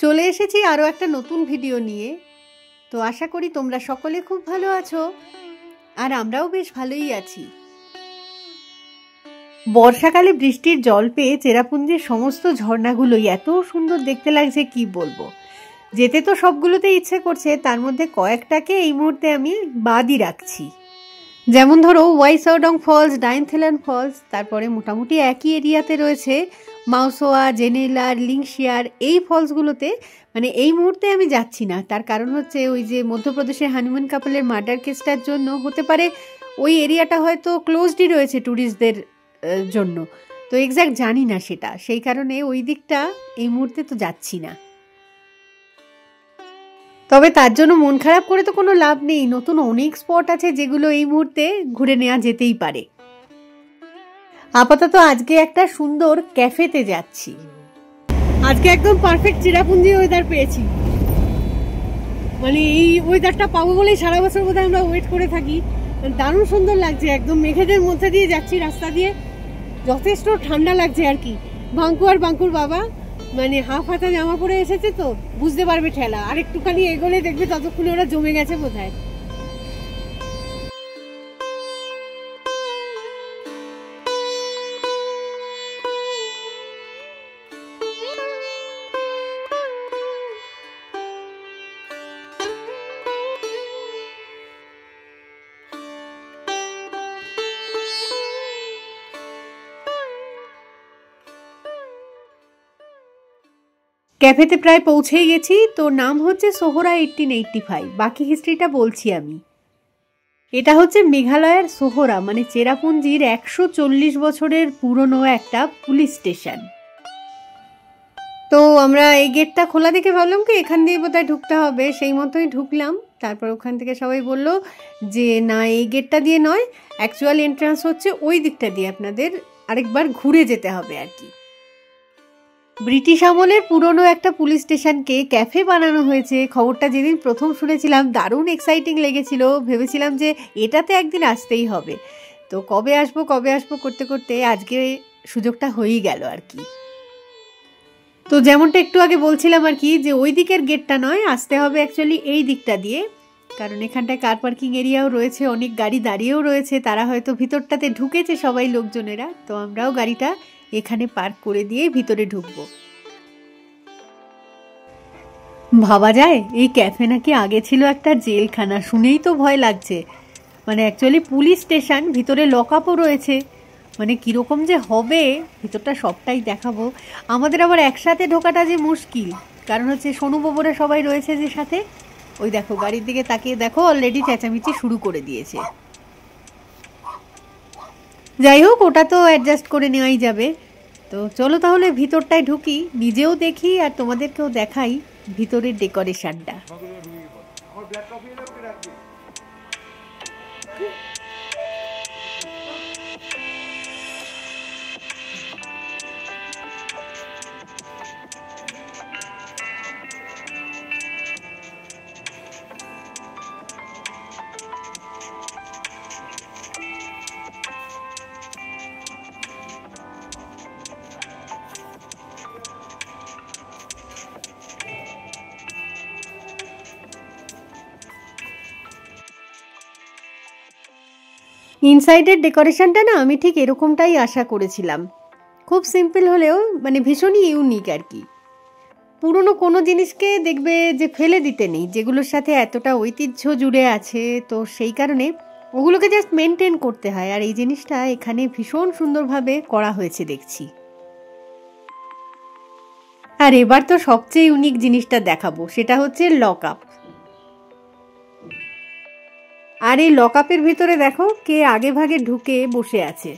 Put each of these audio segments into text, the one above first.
চলে এসেছি আরও একটা নতুন ভিডিও নিয়ে। তো আশা করি তোমরা সকলে খুব ভালো আছো, আর আমরাও বেশ ভালোই আছি। বর্ষাকালে বৃষ্টির জল পেয়ে চেরাপুঞ্জির সমস্ত ঝর্ণাগুলোই এত সুন্দর দেখতে লাগছে কি বলবো। যেতে তো সবগুলোতে ইচ্ছে করছে, তার মধ্যে কয়েকটাকে এই মুহূর্তে আমি বাদই রাখছি। যেমন ধরো ওয়াইসাওডং ফলস, ডাইনথেলান ফলস, তারপরে মোটামুটি একই এরিয়াতে রয়েছে মাউসোয়া, জেনেলার, লিংশিয়ার। এই ফলসগুলোতে মানে এই মুহূর্তে আমি যাচ্ছি না। তার কারণ হচ্ছে ওই যে মধ্যপ্রদেশের হানিমুন কাপলের মার্ডার কেসটার জন্য হতে পারে ওই এরিয়াটা হয়তো ক্লোজডই রয়েছে ট্যুরিস্টদের জন্য। তো এক্স্যাক্ট জানি না সেটা, সেই কারণে ওই দিকটা এই মুহূর্তে তো যাচ্ছি না। তবে তার জন্য মন খারাপ করে তো কোনো লাভ নেই, নতুন অনেক স্পট আছে যেগুলো এই মুহূর্তে ঘুরে নেওয়া যেতেই পারে। আপাতত আজকে একটা সুন্দর ক্যাফেতে যাচ্ছি। আজকে একদম পারফেক্ট চেরাপুঞ্জি ওয়েদার পেয়েছি। মানে এই ওয়েদারটা পাবো বলেই সারা বছর বোধহয় আমরা ওয়েট করে থাকি। দারুণ সুন্দর লাগছে, একদম মেঘেদের মধ্যে দিয়ে যাচ্ছি রাস্তা দিয়ে, যথেষ্ট ঠান্ডা লাগছে আর কি। বাঙ্কু আর বাঙ্কুর বাবা মানে হাফ হাতা জামা পরে এসেছে, তো বুঝতে পারবে ঠেলা। আর একটুখানি এগোলে দেখবে ততক্ষণে ওরা জমে গেছে বোধহয়। ক্যাফেতে প্রায় পৌঁছেই গেছি। তো নাম হচ্ছে সোহরা 1885। বাকি হিস্ট্রিটা বলছি আমি। এটা হচ্ছে মেঘালয়ের সোহরা মানে চেরাপুঞ্জির 140 বছরের পুরনো একটা পুলিশ স্টেশন। তো আমরা এই গেটটা খোলা দেখে ভাবলাম কি এখান দিয়ে বোধহয় ঢুকতে হবে, সেই মতোই ঢুকলাম। তারপর ওখান থেকে সবাই বলল যে না, এই গেটটা দিয়ে নয়, অ্যাকচুয়াল এন্ট্রান্স হচ্ছে ওই দিকটা দিয়ে, আপনাদের আরেকবার ঘুরে যেতে হবে আর কি। ব্রিটিশ আমলের পুরনো একটা পুলিশ স্টেশনকে ক্যাফে বানানো হয়েছে। খবরটা যেদিন প্রথম শুনেছিলাম দারুণ এক্সাইটিং লেগেছিল, ভেবেছিলাম যে এটাতে একদিন আসতেই হবে। তো কবে আসবো করতে করতে আজকে সুযোগটা হয়েই গেল আর কি। তো যেমনটা একটু আগে বলছিলাম আর কি, যে ওই দিকের গেটটা নয়, আসতে হবে অ্যাকচুয়ালি এই দিকটা দিয়ে, কারণ এখানটায় কার পার্কিং এরিয়াও রয়েছে, অনেক গাড়ি দাঁড়িয়েও রয়েছে। তারা হয়তো ভিতরটাতে ঢুকেছে সবাই লোকজনেরা, তো আমরাও গাড়িটা এখানে পার্ক করে দিয়ে ভিতরে ঢুকবো। ভাবা যায় এই ক্যাফে নাকি আগে ছিল একটা জেলখানা, শুনেই তো ভয় লাগছে। মানে অ্যাকচুয়ালি পুলিশ স্টেশন, ভিতরে লকআপও রয়েছে। মানে কিরকম যে হবে ভিতরটা সবটাই দেখাবো। আমাদের আবার একসাথে ঢোকাটা যে মুশকিল, কারণ হচ্ছে সোনু বাবুরা সবাই রয়েছে যে সাথে। ওই দেখো গাড়ির দিকে তাকিয়ে দেখো, অলরেডি চেঁচামেচি শুরু করে দিয়েছে। যাই হোক, ওটা তো অ্যাডজাস্ট করে নেওয়াই যাবে। তো চলো তাহলে ভিতরটায় ঢুকি, নিজেও দেখি আর তোমাদেরকেও দেখাই ভিতরের ডেকোরেশনটা। ইনসাইডের ডেকোরেশনটা না আমি ঠিক এরকমটাই আশা করেছিলাম। খুব সিম্পল হলেও মানে ভীষণই ইউনিক আর কি। পুরনো কোনো জিনিসকে দেখবে যে ফেলে দিতে নেই, যেগুলোর সাথে এতটা ঐতিহ্য জুড়ে আছে, তো সেই কারণে ওগুলোকে জাস্ট মেনটেন করতে হয়। আর এই জিনিসটা এখানে ভীষণ সুন্দরভাবে করা হয়েছে দেখছি। আর এবার তো সবচেয়ে ইউনিক জিনিসটা দেখাবো, সেটা হচ্ছে লকআপ। আর এই লকআপের ভিতরে দেখো কে আগে ভাগে ঢুকে বসে আছে।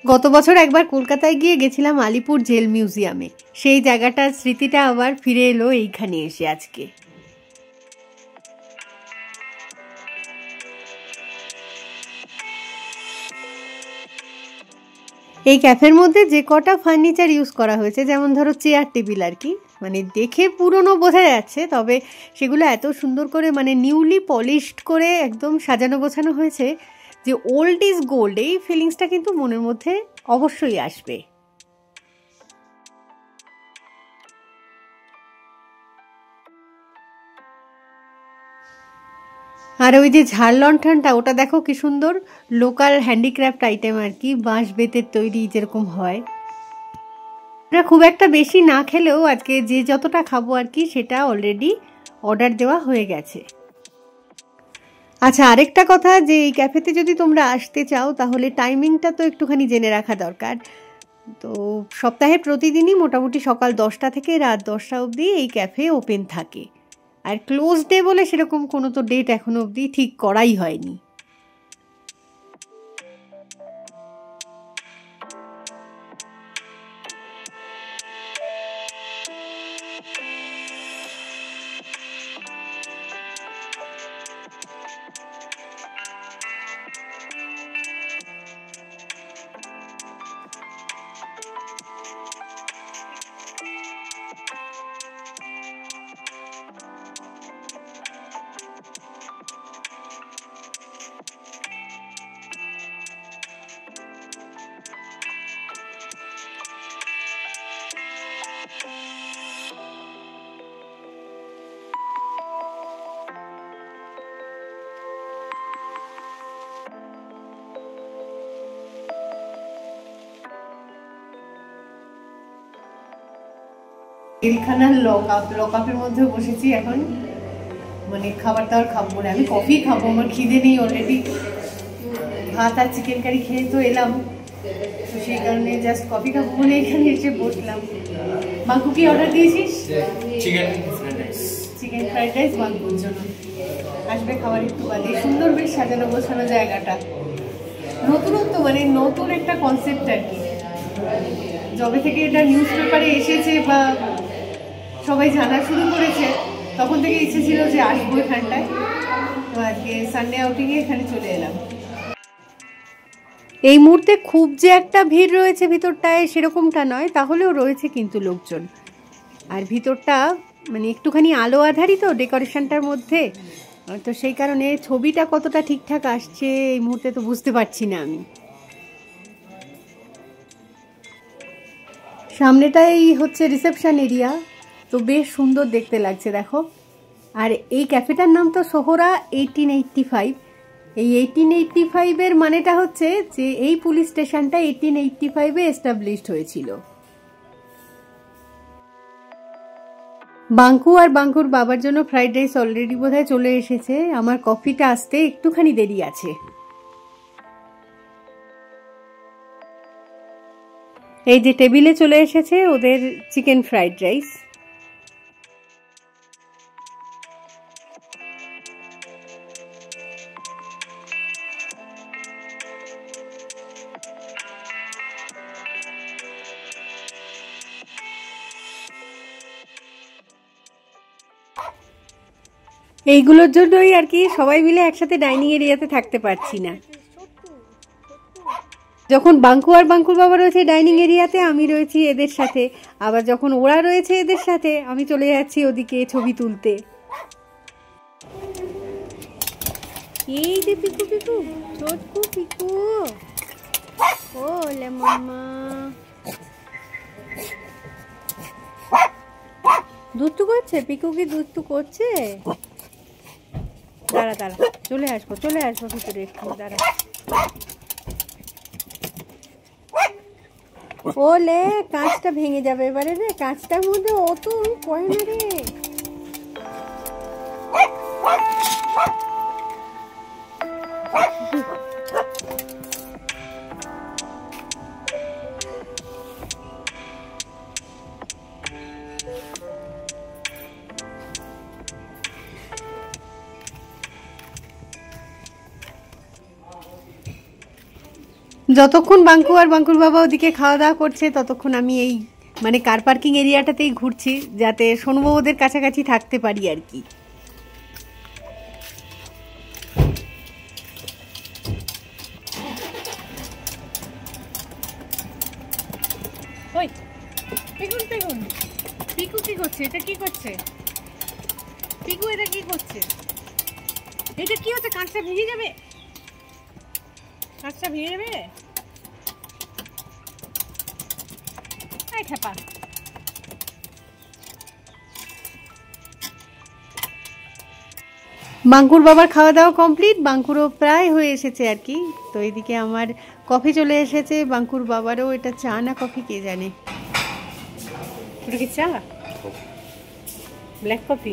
গত বছর একবার কলকাতায় গিয়ে গেছিলাম আলিপুর জেল মিউজিয়ামে, সেই জায়গাটার স্মৃতিটা আবার ফিরে এলো এইখানে এসে আজকে। এই ক্যাফের মধ্যে যে কটা ফার্নিচার ইউজ করা হয়েছে, যেমন ধরো চেয়ার টেবিল আর কি, মানে দেখে পুরনো বোঝা যাচ্ছে, তবে সেগুলো এত সুন্দর করে মানে নিউলি পলিশড করে একদম সাজানো গোছানো হয়েছে যে ওল্ড ইজ গোল্ড, এই ফিলিংসটা কিন্তু মনের মধ্যে অবশ্যই আসবে। আর ওই যে ঝাড় লণ্ঠনটা, ওটা দেখো কি সুন্দর, লোকাল হ্যান্ডিক্রাফট আইটেম আর কি, বাঁশ বেতের তৈরি যেরকম হয়। আমরা খুব একটা বেশি না খেলেও আজকে যে যতটা খাবো আর কি সেটা অলরেডি অর্ডার দেওয়া হয়ে গেছে। আচ্ছা, আরেকটা কথা, যে এই ক্যাফেতে যদি তোমরা আসতে চাও তাহলে টাইমিংটা তো একটুখানি জেনে রাখা দরকার। তো সপ্তাহে প্রতিদিনই মোটামুটি সকাল 10টা থেকে রাত 10টা অবধি এই ক্যাফে ওপেন থাকে। আর ক্লোজ ডে বলে সেরকম কোনো তো ডেট এখনো অবধি ঠিক করাই হয়নি। জেলখানার লকআপের মধ্যে বসেছি এখন, মানে খাবার দাবার খাবো বলে। আমি কফি খাবো, আমার খিদে নেই অলরেডি। ভাত আর চিকেন কারি খেয়ে তো এলাম, তো সেই কারণে জাস্ট কফি খাবো বলে এখানে এসে বসলাম। বাঙ্কু কি অর্ডার দিয়েছিস? চিকেন ফ্রাইড রাইস বাঙ্কুর জন্য। আসবে খাবার একটু বাদে। সুন্দর বেশ সাজানো গোছানো জায়গাটা, নতুনত্ব, মানে নতুন একটা কনসেপ্ট আর কি। যবে থেকে এটা নিউজ পেপারে এসেছে বা সবাই জানা শুরু করেছে, তখন থেকে ইচ্ছে ছিল যে আসবো এখানটায়। তো আজকে সানডে আউটিংয়ে এখানে চলে এলাম। এই মুহূর্তে খুব যে একটা ভিড় রয়েছে ভিতরটায় সেরকমটা নয়, তাহলেও রয়েছে কিন্তু লোকজন। আর ভিতরটা মানে একটুখানি আলো আধারই তো ডেকোরেশনটার মধ্যে, তো সেই কারণে ছবিটা কতটা ঠিকঠাক আসছে এই মুহূর্তে তো বুঝতে পারছি না আমি। সামনেটাই হচ্ছে রিসেপশন এরিয়া, তো বেশ সুন্দর দেখতে লাগছে দেখো। আর এই ক্যাফেটার নাম তো সোহরা 1885। এই 1885-এর মানেটা হচ্ছে যে এই পুলিশ স্টেশনটা 1885-এ এস্টাবলিশড হয়েছিল। বাঙ্কু আর বাঙ্কুর বাবার জন্য ফ্রাইড রাইস অলরেডি বোধহয় চলে এসেছে, আমার কফিটা আসতে একটুখানি দেরি আছে। এই যে টেবিলে চলে এসেছে ওদের চিকেন ফ্রাইড রাইস। এইগুলোর জন্যই আর কি সবাই মিলে একসাথে ডাইনিং এরিয়াতে থাকতে পারছি না। যখন বাঙ্কু আর বাঙ্কুর বাবা রয়েছে ডাইনিং এরিয়াতে, আমি রয়েছি এদের সাথে, আবার যখন ওরা রয়েছে এদের সাথে আমি চলে যাচ্ছি ওদিকে ছবি তুলতে। এই যে পিকু পিকু, ছোটকু পিকু, ও লে মাম্মা, দুষ্টু করছে পিকু, কি দুষ্টু করছে? দাঁড়া দাঁড়া, চলে আসবো ভিতরে একটু দাঁড়া। ওলে কাঁচটা ভেঙে যাবে এবারে রে, কাঁচটার মধ্যে অত কয় না রে। যতক্ষণ বাঙ্কু আর বাঙ্কুর বাবা ওদিকে খাওয়া দাওয়া করছে ততক্ষণ আমি এই মানে কার পার্কিং এরিয়াটাতেই ঘুরছি, যাতে সোনু ওদের কাছাকাছি থাকতে পারি আর কি। পিকু কি করছে? এটা কি করছে পিকু? এটা কি করছে? এটা কি হচ্ছে? কাঁচটা ভেঙে যাবে, কাঁচটা ভেঙে যাবে। এই খেপা। বাঙ্কুর বাবার খাওয়া দাওয়া কমপ্লিট, বাঙ্কুরও প্রায় হয়ে এসেছে আর কি। তো এদিকে আমার কফি চলে এসেছে, বাঙ্কুর বাবারও এটা চা না কফি কে জানে। ওটা কি চা? Black coffee.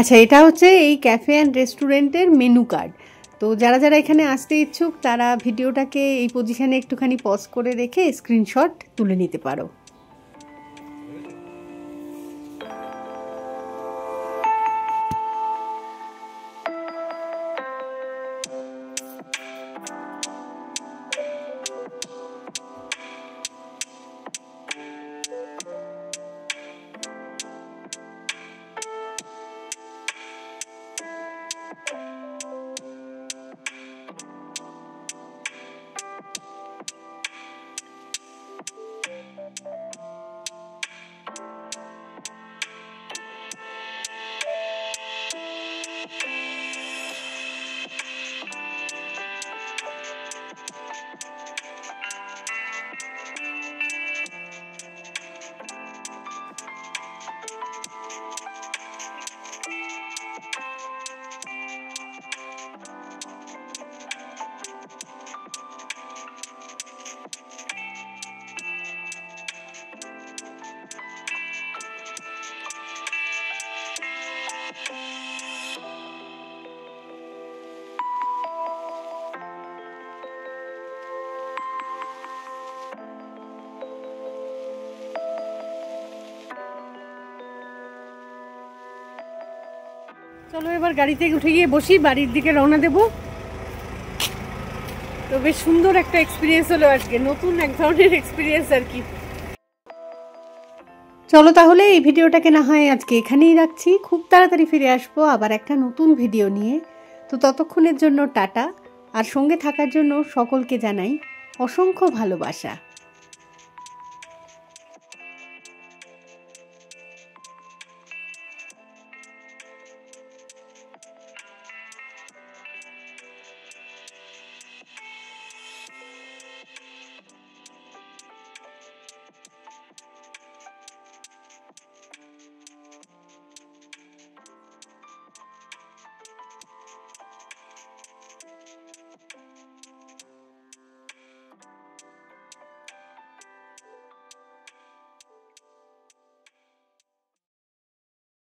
আচ্ছা, এটা হচ্ছে এই ক্যাফে অ্যান্ড রেস্টুরেন্টের মেনু কার্ড। তো যারা যারা এখানে আসতে ইচ্ছুক তারা ভিডিওটাকে এই পজিশানে একটুখানি পজ করে রেখে স্ক্রিনশট তুলে নিতে পারো। চলো এবার গাড়িতে উঠে গিয়ে বসি, বাড়ির দিকে রওনা দেব। তো বেশ সুন্দর একটা এক্সপিরিয়েন্স হলো আজকে, নতুন এক ধরনের এক্সপিরিয়েন্স আর কি। চলো তাহলে এই ভিডিওটাকে না হয় আজকে এখানেই রাখছি, খুব তাড়াতাড়ি ফিরে আসবো আবার একটা নতুন ভিডিও নিয়ে। তো ততক্ষণের জন্য টাটা, আর সঙ্গে থাকার জন্য সকলকে জানাই অসংখ্য ভালোবাসা।